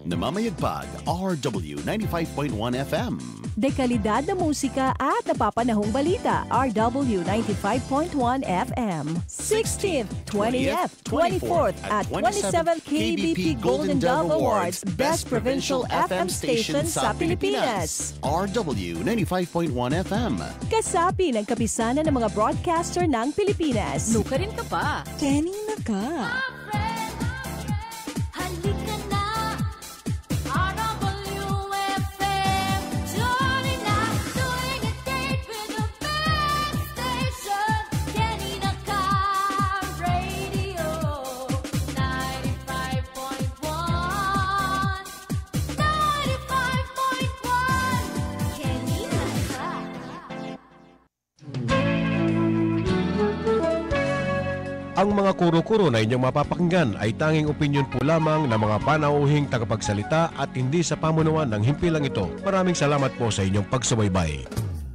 Namamayagpag RW 95.1 FM. Dekalidad na musika at napapanahong balita RW 95.1 FM. 16th, 20th, 24th at 27th KBP Golden Dove Awards Best Provincial FM Station sa Pilipinas. RW 95.1 FM. Kasapi ng kapisanan ng mga broadcaster ng Pilipinas. Nuka rin ka pa. Tening na ka. Ang mga kuro-kuro na inyong mapapakinggan ay tanging opinyon po lamang ng mga panauhing tagapagsalita at hindi sa pamunuan ng himpilang ito. Maraming salamat po sa inyong pagsubaybay.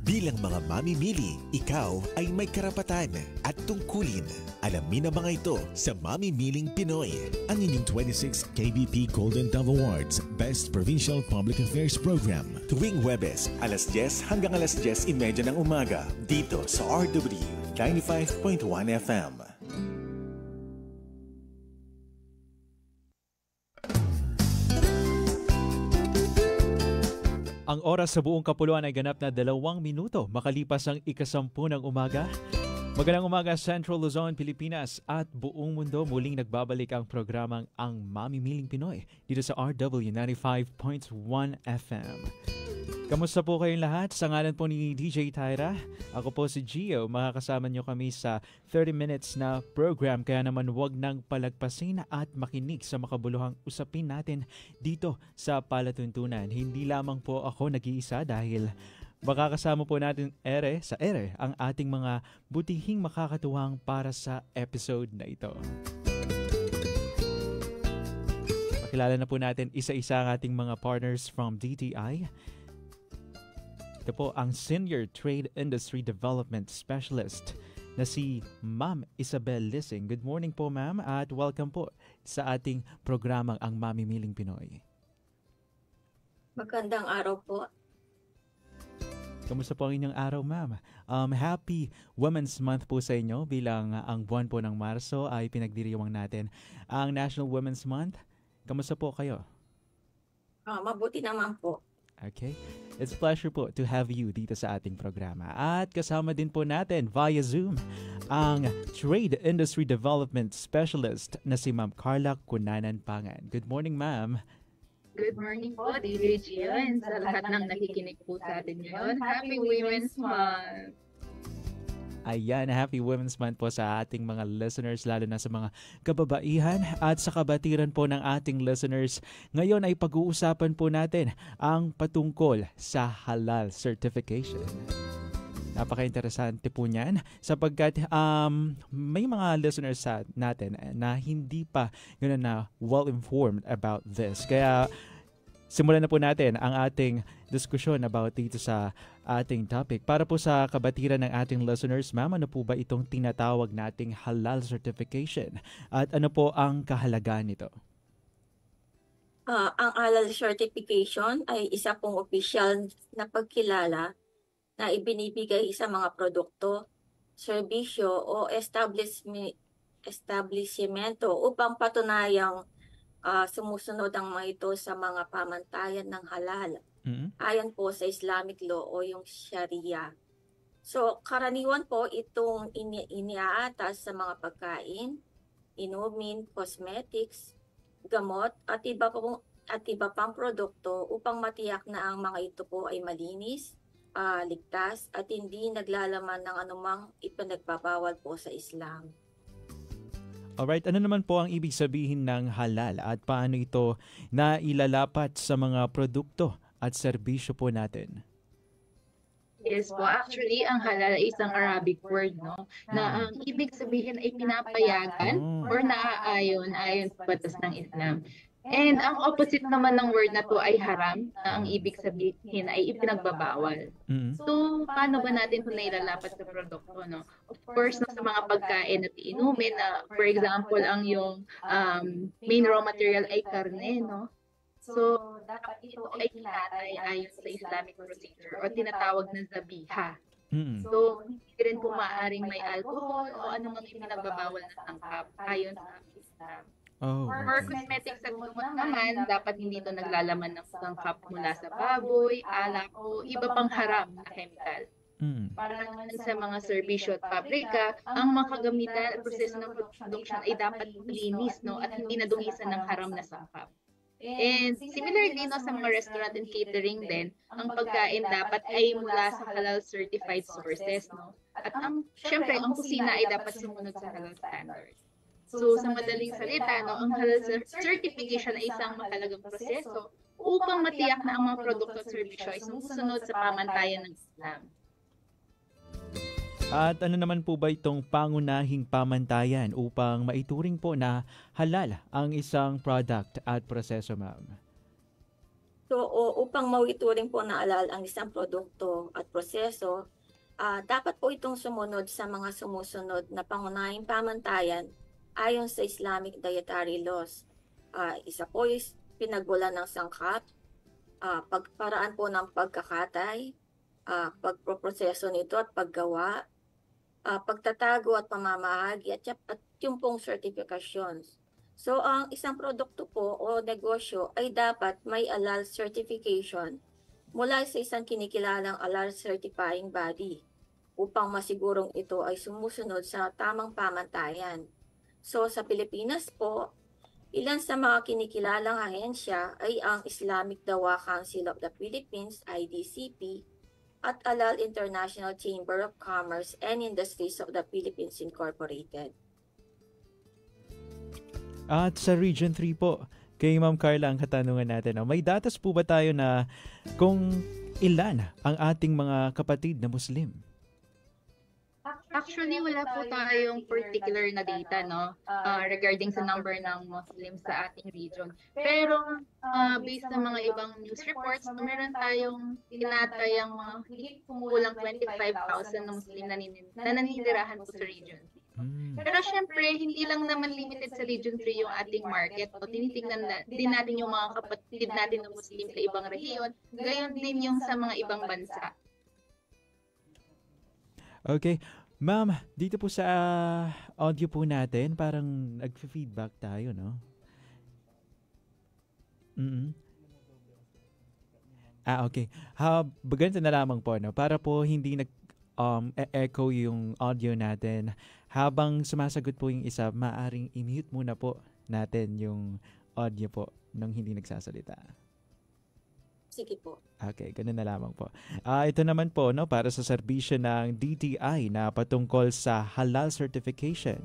Bilang mga mamimili, ikaw ay may karapatan at tungkulin. Alamin ang mga ito sa Mamimiling Pinoy. Ang inyong 26th KBP Golden Dove Awards Best Provincial Public Affairs Program. Tuwing Huwebes, alas 10 hanggang alas 10:30 ng umaga. Dito sa RW 95.1 FM. Ang oras sa buong kapuluan ay ganap na 2 minuto makalipas ang 10:00 ng umaga. Magandang umaga Central Luzon, Pilipinas at buong mundo. Muling nagbabalik ang programang Ang Mamimiling Pinoy dito sa RW 95.1 FM. Kamusta po kayong lahat? Sa ngalan po ni DJ Tyra, ako po si Gio. Makakasama nyo kami sa 30 minutes na program. Kaya naman huwag nang palagpasin at makinig sa makabuluhang usapin natin dito sa Palatuntunan. Hindi lamang po ako nag-iisa dahil makakasama po natin sa ere ang ating mga butihing makakatuwang para sa episode na ito. Pakilala na po natin isa-isa ang ating mga partners from DTI. Ito po ang Senior Trade Industry Development Specialist na si Ma'am Isabel Lissing. Good morning po ma'am at welcome po sa ating programang Ang Mamimiling Pinoy. Magandang araw po. Kamusta po ang inyong araw ma'am? Happy Women's Month po sa inyo bilang ang buwan po ng Marso ay pinagdiriwang natin ang National Women's Month. Kamusta po kayo? Mabuti naman po. Okay. It's a pleasure po to have you dito sa ating programa. At kasama din po natin via Zoom ang Trade Industry Development Specialist na si Ma'am Carla Cunanan Pangan. Good morning, ma'am. Good morning po, DJ Gio, and sa lahat ng nakikinig po sa atin ngayon. Happy Women's Month! Ayan, Happy Women's Month po sa ating mga listeners, lalo na sa mga kababaihan at sa kabatiran po ng ating listeners. Ngayon ay pag-uusapan po natin ang patungkol sa halal certification. Napaka-interesante po niyan sapagkat may mga listeners natin na hindi pa ganoon na well-informed about this. Kaya simulan na po natin ang ating diskusyon about dito sa ating topic. Para po sa kabatiran ng ating listeners, ma'am, ano po ba itong tinatawag nating halal certification? At ano po ang kahalagaan nito? Ang halal certification ay isa pong opisyal na pagkilala na ibinibigay sa mga produkto, serbisyo o establishmento upang patunayang sumusunod ang mga ito sa mga pamantayan ng halal. Ayon po sa Islamic law o yung Sharia. So, karaniwan po itong iniaatas sa mga pagkain, inumin, cosmetics, gamot at iba pang produkto upang matiyak na ang mga ito po ay malinis, ligtas at hindi naglalaman ng anumang ipinagbabawal po sa Islam. Alright, ano naman po ang ibig sabihin ng halal at paano ito nailalapat sa mga produkto at serbisyo po natin? Yes po, actually, ang halal ay isang Arabic word, no? Na ang ibig sabihin ay pinapayagan or naaayon ayon sa batas ng Islam. And ang opposite naman ng word na to ay haram, na ang ibig sabihin ay ipinagbabawal. So, paano ba natin ito nailalapat sa produkto, no? Of course, no, sa mga pagkain at inumin, na for example, ang yung main raw material ay karne, no? So, dapat ito ay kinatay ayon sa Islamic procedure o tinatawag na zabiha. So, hindi rin po maaaring may alcohol o anumang ipinagbabawal na sangkap ayon sa Islam. For cosmetics at gamot naman, dapat hindi ito naglalaman ng sangkap mula sa baboy, alak o iba pang haram na chemical. Para naman sa mga serbisyo at pabrika, ang mga kagamitan at proseso ng production ay dapat linis, no, at hindi nadungisan ng haram na sangkap. And similarly, no, sa mga restaurant and catering din, ang pagkain dapat ay mula sa halal certified sources, no? At syempre, ang kusina ay dapat sumunod sa halal standards. So, sa madaling salita, no, ang halal certification ay isang mahalagang proseso upang matiyak na ang mga produkto at serbisyo ay sumusunod sa pamantayan ng Islam. At ano naman po ba itong pangunahing pamantayan upang maituring po na halal ang isang product at proseso, ma'am? So, upang maituring po na halal ang isang produkto at proseso, dapat po itong sumunod sa mga sumusunod na pangunahing pamantayan ayon sa Islamic dietary laws. Isa po is pinagbulan ng sangkap, pagparaan po ng pagkakatay, pagproproseso nito at paggawa, pagtatago at pamamahagi at yung pong certifications. So, ang isang produkto po o negosyo ay dapat may halal certification mula sa isang kinikilalang halal certifying body upang masigurong ito ay sumusunod sa tamang pamantayan. So, sa Pilipinas po, ilan sa mga kinikilalang ahensya ay ang Islamic Dawa Council of the Philippines, IDCP, at Halal International Chamber of Commerce and Industries of the Philippines Incorporated. At sa Region 3 po, kay Ma'am Carla ang katanungan natin. May datos po ba tayo na kung ilan ang ating mga kapatid na Muslim? Actually, wala po tayong particular na data, no, regarding sa number ng Muslims sa ating region. Pero based sa mga ibang news reports, meron tayong tinatayang mga kulang 25,000 na Muslim na naninirahan po sa region. Pero syempre, hindi lang naman limited sa Region 3 yung ating market. O tinitingnan din natin yung mga kapatid natin na Muslim sa ibang rehiyon, gayon din yung sa mga ibang bansa. Okay. Ma'am, dito po sa audio po natin, parang nag-feedback tayo, no? Okay. Ganito na lamang po, no? Para po hindi echo yung audio natin. Habang sumasagot po yung isa, maaring i-mute muna po natin yung audio po nung hindi nagsasalita. Sige po. Okay, ganun na lamang po. Ito naman po, no, para sa serbisyo ng DTI na patungkol sa halal certification.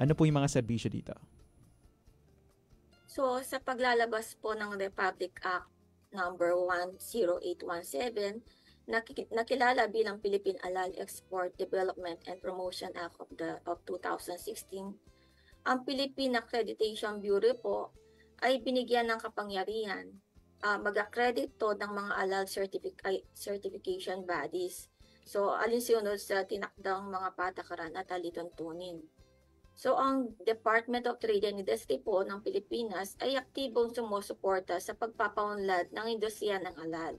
Ano po yung mga serbisyo dito? So, sa paglalabas po ng Republic Act number 10817, nakilala bilang Philippine Halal Export Development and Promotion Act of 2016, ang Philippine Accreditation Bureau po ay binigyan ng kapangyarihan mag-accredit to ng mga halal certification bodies. So, alinsunod sa tinakdang mga patakaran at alituntunin. So, ang Department of Trade and Industry po ng Pilipinas ay aktibong sumusuporta sa pagpapaunlad ng industriya ng halal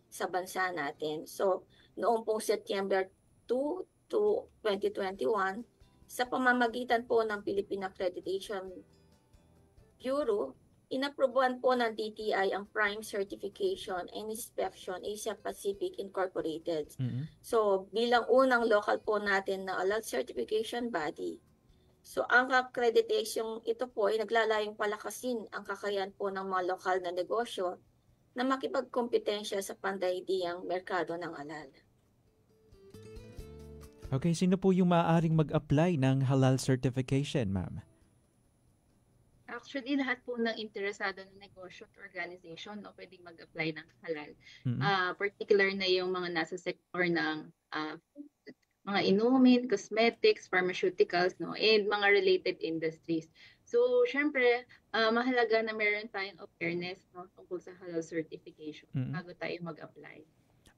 sa bansa natin. So, noong pong September 2 to 2021, sa pamamagitan po ng Philippine Accreditation Bureau, inaprubuhan po ng DTI ang Prime Certification and Inspection Asia Pacific Incorporated. So, bilang unang local po natin na halal certification body. So, ang accreditation ito po ay naglalayong palakasin ang kakayahan po ng mga lokal na negosyo na makipagkompetensya sa pandaigdigang merkado ng halal. Okay, sino po yung maaaring mag-apply ng halal certification, ma'am? Actually, lahat po ng interesado ng negosyo at organization pwedeng mag-apply ng halal. Particular na yung mga nasa sector ng mga inumin, cosmetics, pharmaceuticals, and mga related industries. So, syempre, mahalaga na meron tayong awareness tungkol sa halal certification bago tayo mag-apply.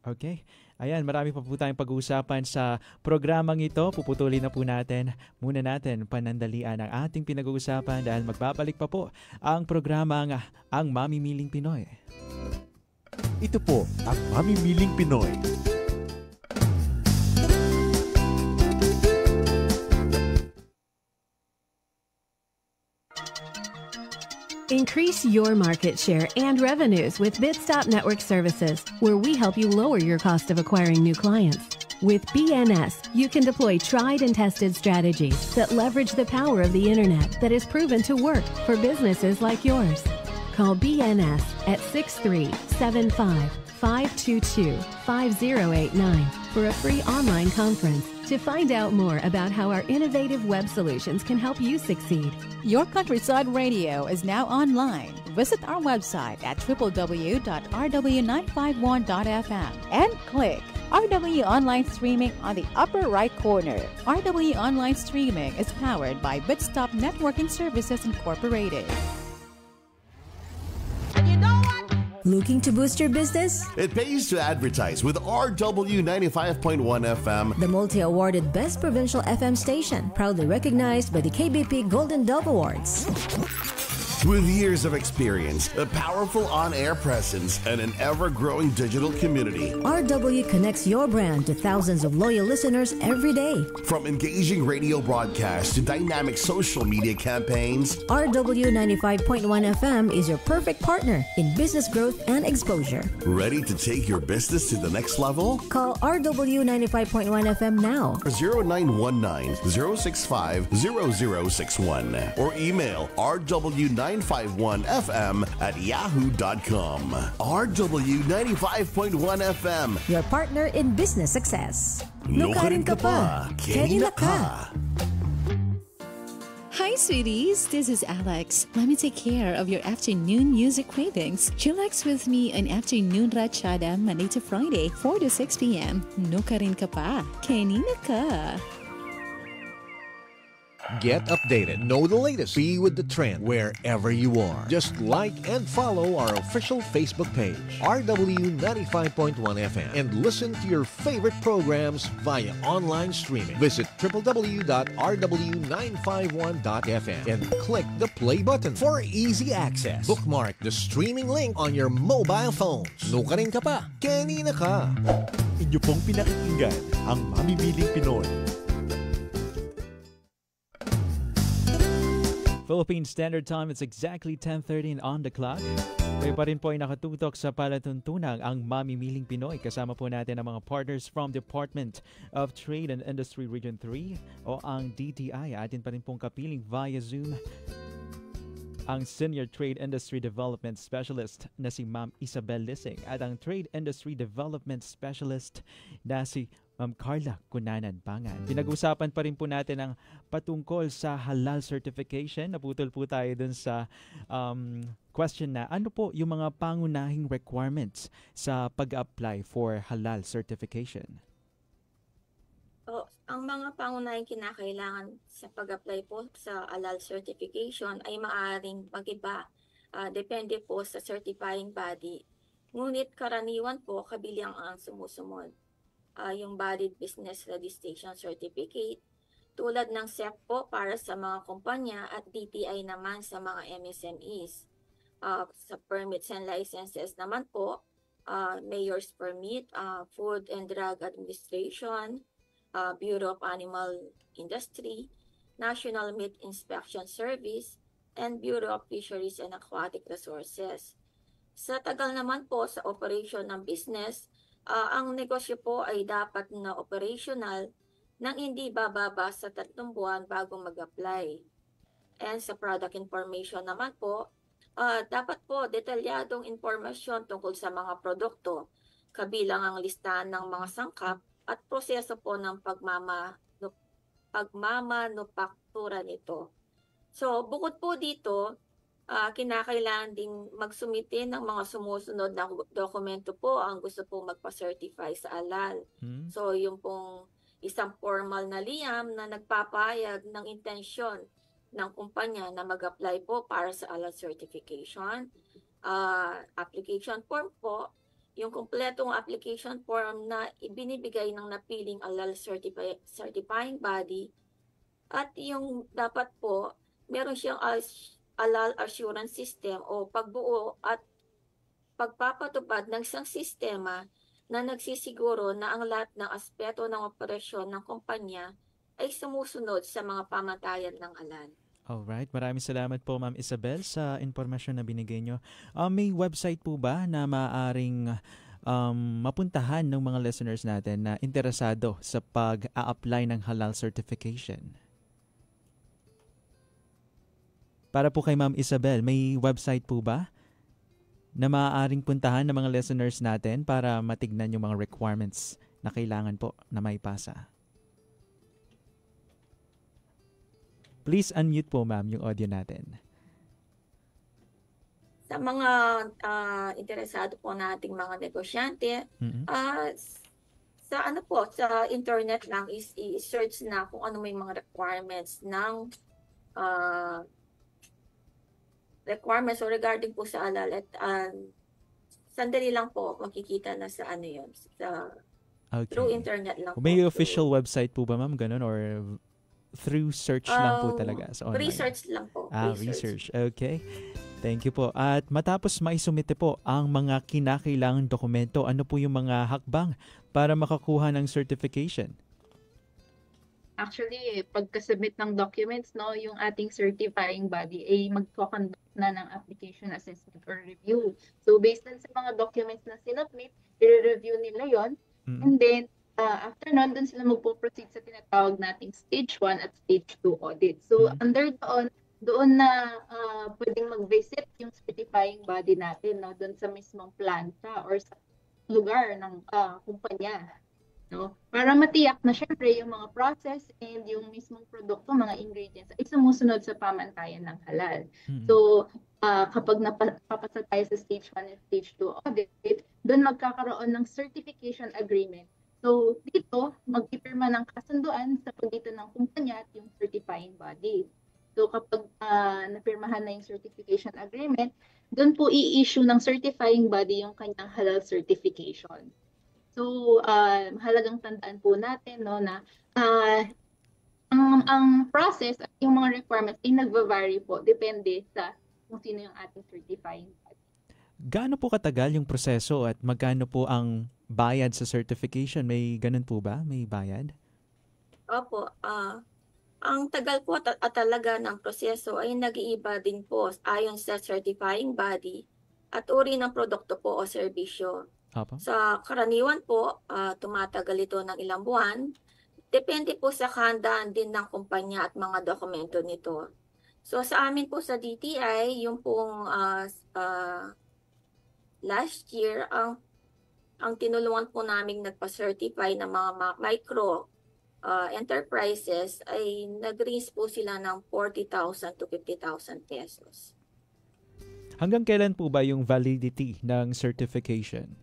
Okay. Ayan, marami pa po tayong pag-uusapan sa programang ito. Puputulin na po natin panandalian ang ating pinag-uusapan dahil magbabalik pa po ang programang ang Mamimiling Pinoy. Ito po ang Mamimiling Pinoy. Increase your market share and revenues with Bitstop Network Services, where we help you lower your cost of acquiring new clients. With BNS, you can deploy tried and tested strategies that leverage the power of the internet that is proven to work for businesses like yours. Call BNS at 6375-522-5089 for a free online conference to find out more about how our innovative web solutions can help you succeed. Your Countryside Radio is now online. Visit our website at www.rw951.fm and click RW Online Streaming on the upper right corner. RW Online Streaming is powered by Bitstop Networking Services Incorporated. Looking to boost your business? It pays to advertise with RW 95.1 FM, The multi-awarded Best Provincial FM station, proudly recognized by the KBP Golden Dove Awards. with years of experience, a powerful on-air presence, and an ever-growing digital community. RW connects your brand to thousands of loyal listeners every day. From engaging radio broadcasts to dynamic social media campaigns, RW 95.1 FM is your perfect partner in business growth and exposure. Ready to take your business to the next level? Call RW 95.1 FM now. 0919-065-0061 or email rw951fm@yahoo.com. RW 95.1 FM. Your partner in business success. Nukarin ka pa, Kenina ka. Hi, sweeties. This is Alex. Let me take care of your afternoon music cravings. Chillax with me on Afternoon Ratchada Monday to Friday, 4 to 6 p.m. Nukarin ka pa, Kenina ka. Get updated. Know the latest. Be with the trend wherever you are. Just like and follow our official Facebook page, RW 95.1 FM, and listen to your favorite programs via online streaming. Visit www.rw951.fm and click the play button for easy access. Bookmark the streaming link on your mobile phones. Nukarin ka pa, Kenina ka. Inyo pong pinakikinggan ang Mamimiling Pinoy. Philippine Standard Time, it's exactly 10:30 on the clock. Kayo pa rin po ay nakatutok sa palatuntunang ang Mamimiling Pinoy. Kasama po natin ang mga partners from Department of Trade and Industry Region 3 o ang DTI. Atin pa rin pong kapiling via Zoom ang Senior Trade Industry Development Specialist na si Ma'am Isabel Lissing at ang Trade Industry Development Specialist na si Ma'am Carla Cunanan Pangan. Pinag-usapan pa rin po natin ang patungkol sa halal certification. Naputol po tayo dun sa question na ano po yung mga pangunahing requirements sa pag-apply for halal certification? Ang mga pangunahing kinakailangan sa pag-apply po sa halal certification ay maaaring mag-iba. Depende po sa certifying body. Ngunit karaniwan po kabilang ang sumusunod. Yung Valid Business Registration Certificate, tulad ng SEC po para sa mga kumpanya at DTI naman sa mga MSMEs. Sa permits and licenses naman po, Mayor's Permit, Food and Drug Administration, Bureau of Animal Industry, National Meat Inspection Service, and Bureau of Fisheries and Aquatic Resources. Sa tagal naman po sa operation ng business, ang negosyo po ay dapat na operational nang hindi bababa sa 3 buwan bago mag-apply. And sa product information naman po, dapat po detalyadong impormasyon tungkol sa mga produkto, kabilang ang listahan ng mga sangkap at proseso po ng pagmamanufaktura nito. So, bukod po dito, kinakailangan ding magsumite ng mga sumusunod na dokumento po ang gusto po magpa-certify sa halal. So, yung pong isang formal na liham na nagpapahayag ng intensyon ng kumpanya na mag-apply po para sa halal certification. Application form po, yung kumpletong application form na ibinibigay ng napiling halal certifying body, at yung dapat po meron siyang halal assurance system o pagbuo at pagpapatupad ng isang sistema na nagsisiguro na ang lahat ng aspeto ng operasyon ng kumpanya ay sumusunod sa mga pamantayan ng halal. Alright, maraming salamat po Ma'am Isabel sa impormasyon na binigay nyo. May website po ba na maaaring mapuntahan ng mga listeners natin na interesado sa pag-a-apply ng halal certification? Para po kay Ma'am Isabel, may website po ba na maaaring puntahan ng mga listeners natin para matignan yung mga requirements na kailangan po na maipasa? Please unmute po, ma'am, yung audio natin. Sa mga interesado po nating mga negosyante, sa sa internet lang is i-search na kung ano may mga requirements ng requirements o regarding po sa halal at sandali lang po makikita na sa ano yun, through internet lang. May official website po ba, ma'am, ganun, or through search lang po talaga sa online? Research lang po. Research. Okay. Thank you po. At matapos maisumite po ang mga kinakailangang dokumento, ano po yung mga hakbang para makakuha ng certification? Actually, pagka-submit ng documents, no, yung ating certifying body ay magko-conduct na ng application assessment or review. So based on sa mga documents na sinubmit, i-review nila yon, and then after nun, doon sila magpo-proceed sa tinatawag nating stage 1 at stage 2 audit. So under doon na pwedeng mag-visit yung certifying body natin, no, doon sa mismong planta or sa lugar ng kumpanya. No? Para matiyak na syempre yung mga process and yung mismong produkto, mga ingredients, ay sumusunod sa pamantayan ng halal. So, kapag napapasa tayo sa stage 1 and stage 2 audit, doon magkakaroon ng certification agreement. So, dito, mag-ipirma ng kasunduan sa pagitan ng kumpanya at yung certifying body. So, kapag napirmahan na yung certification agreement, doon po i-issue ng certifying body yung kanyang halal certification. So, halagang tandaan po natin, no, na ang process at yung mga requirements ay nagva-vary po. Depende sa kung sino yung ating certifying body. Gaano po katagal yung proseso at magkano po ang bayad sa certification? May ganun po ba? May bayad? Opo. Ang tagal po talaga ng proseso ay nag-iiba din po ayon sa certifying body at uri ng produkto po o serbisyo. Sa karaniwan po, tumatagal ito ng ilang buwan. Depende po sa kahandaan din ng kumpanya at mga dokumento nito. So sa amin po sa DTI, yung pong last year, ang tinulungan po namin nagpa-certify ng mga micro enterprises ay nag-raise po sila ng 40,000 to 50,000 pesos. Hanggang kailan po ba yung validity ng certification?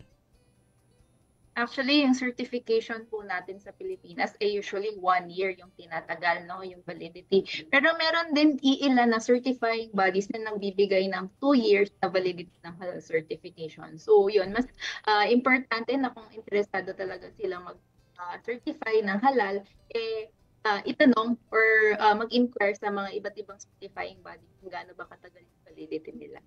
Actually, yung certification po natin sa Pilipinas ay usually 1 year yung tinatagal, no, yung validity. Pero meron din iilan na certifying bodies na nagbibigay ng 2 years na validity ng halal certification. So yun, mas importante na kung interesado talaga silang mag-certify ng halal, itanong or mag-inquire sa mga iba't ibang certifying body kung gaano ba katagal yung validity nila.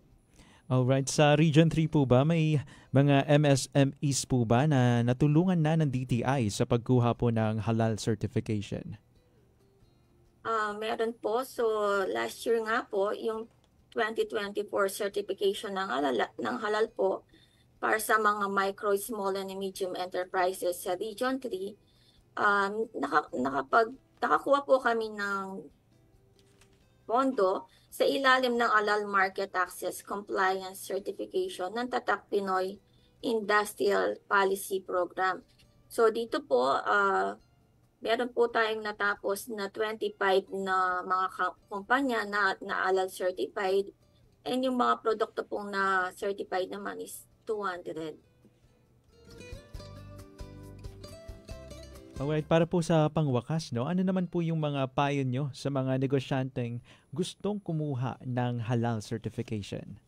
Alright, sa Region 3 po ba, may mga MSMEs po ba na natulungan na ng DTI sa pagkuha po ng halal certification? Meron po. So last year nga po, yung 2024 certification ng halal po para sa mga micro, small, and medium enterprises sa Region 3, nakakuha po kami ng pondo sa ilalim ng Halal Market Access Compliance Certification ng Tatak Pinoy Industrial Policy Program. So dito po, meron po tayong natapos na 25 na mga kumpanya na halal certified, and yung mga produkto pong na certified naman is 200. Alright, para po sa pangwakas, no, ano naman po yung mga payo nyo sa mga negosyanteng gustong kumuha ng halal certification?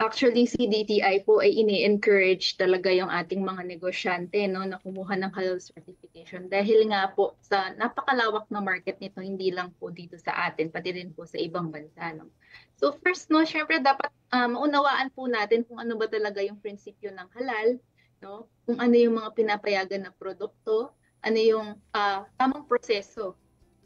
Actually, si DTI po ay ini-encourage talaga yung ating mga negosyante, no, na kumuha ng halal certification dahil nga po sa napakalawak na market nito, hindi lang po dito sa atin, pati rin po sa ibang bansa. No? So first, no, syempre dapat maunawaan po natin kung ano ba talaga yung prinsipyo ng halal, no? Kung ano yung mga pinapayagan na produkto, ano yung tamang proseso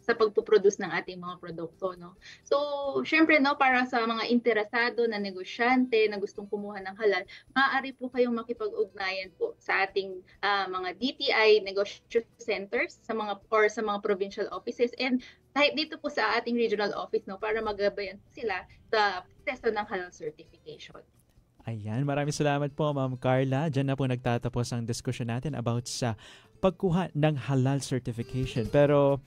sa pagpuproduce ng ating mga produkto, no? So, syempre, no, para sa mga interesado na negosyante na gustong kumuha ng halal, maaari po kayong makipag-ugnayan po sa ating mga DTI negotiation centers sa mga provincial offices and kahit dito po sa ating regional office, no, para magabayan sila sa proseso ng halal certification. Ayan, maraming salamat po, Ma'am Carla. Diyan na po nagtatapos ang diskusyon natin about sa pagkuha ng halal certification. Pero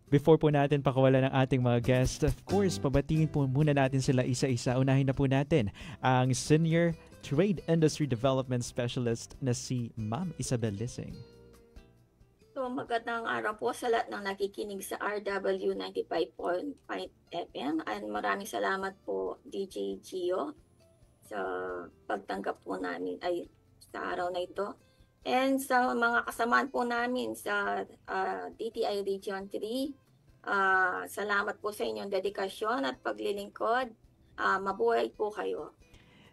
before po natin pakawalan ng ating mga guests, of course, pabatingin po muna natin sila isa-isa. Unahin na po natin ang Senior Trade Industry Development Specialist na si Ma'am Isabel Lissing. So magandang araw po sa lahat ng nakikinig sa RW 95.5 FM and maraming salamat po DJ Gio sa pagtanggap po namin ay sa araw na ito. And sa mga kasamaan po namin sa DTI Region 3, salamat po sa inyong dedikasyon at paglilingkod. Mabuhay po kayo.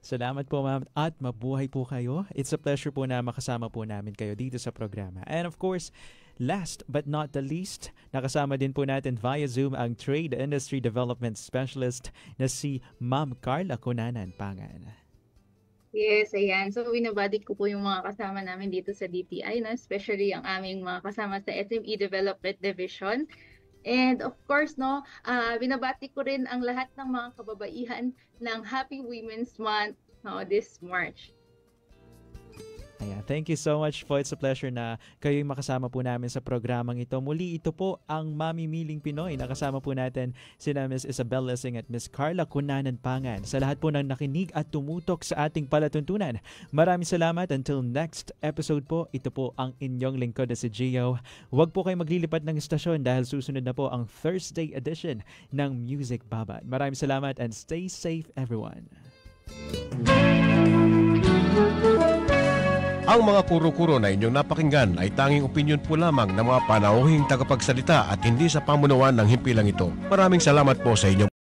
Salamat po, ma'am, at mabuhay po kayo. It's a pleasure po na makasama po namin kayo dito sa programa. And of course, last but not the least, nakasama din po natin via Zoom ang Trade Industry Development Specialist na si Ma'am Carla Cunanan-Pangan. Yes, ayan. So, binabati ko po yung mga kasama namin dito sa DTI, no? Especially ang aming mga kasama sa SME Development Division. And of course, no, binabati ko rin ang lahat ng mga kababaihan ng Happy Women's Month, no, this March. Ayan, thank you so much po. It's a pleasure na kayo yung makasama po namin sa programang ito. Muli, ito po ang Mami Miling Pinoy. Nakasama po natin sina Ms. Isabel Lissing at Ms. Carla Cunanan-Pangan. Sa lahat po ng nakinig at tumutok sa ating palatuntunan, maraming salamat. Until next episode po, ito po ang inyong lingkod na si Gio. Huwag po kayo maglilipat ng istasyon dahil susunod na po ang Thursday edition ng Music Babad. Maraming salamat and stay safe, everyone. Ang mga kuro-kuro na inyong napakinggan ay tanging opinyon po lamang ng mga panauhing tagapagsalita at hindi sa pamunuan ng himpilang ito. Maraming salamat po sa inyong